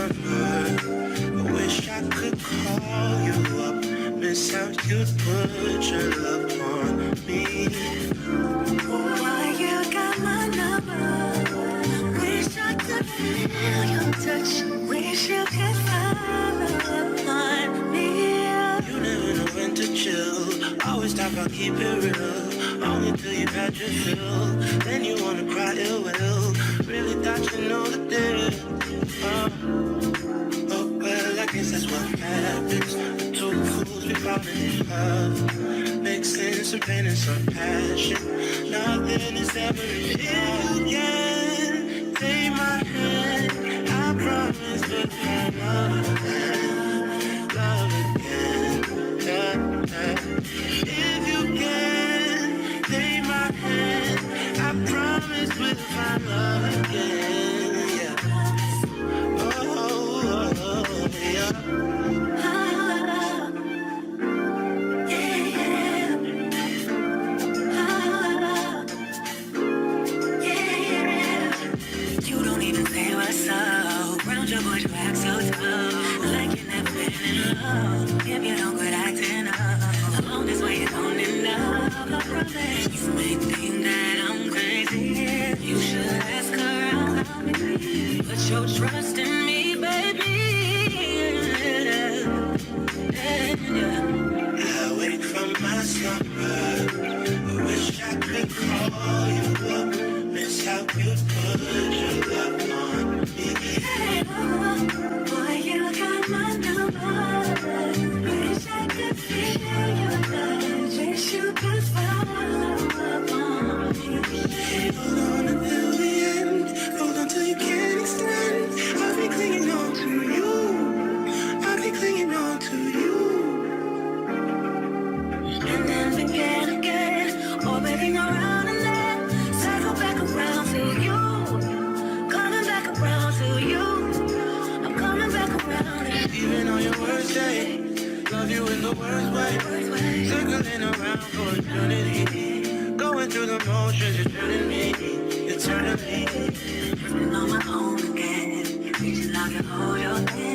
number. I wish I could call you up, miss how you'd put your love on me. Why you got my number? Wish I could feel your touch. Wish you could follow on me. You never know when to chill. Always talk about keep it real. Only till you've had your fill. Then you wanna cry ill will. Really thought you know the deal. Oh well, I guess that's what happens. Two fools we fall in love, mixing some pain and some passion. Nothing is ever enough. You can take my hand, I promise we'll find love again. If you can take my hand, I promise we'll find love again. Yeah. Oh, yeah. You don't even say what's up. Round your boy, you act so tough, like you never been in love. If you don't quit acting up, along this way you're going enough. I promise. You may think that I'm crazy. You should ask around about me. Put your trust in me, baby. I wake from my slumber. I wish I could call you up. Miss how you put your love on me. Hey, boy, you got my number. Wish I could feel your touch. Wish you could follow up on me. Hold on until the end. Hold on till you can't extend. I'll be clinging on to you. I'll be clinging on to you. And then begin again, orbiting around and then circle back around to you. Coming back around to you. I'm coming back around again. Even on your worst day, love you in the worst way. Circling around for eternity. Going through the motions, you're turning me eternally. Living on my own again. Reaching out to hold your hand.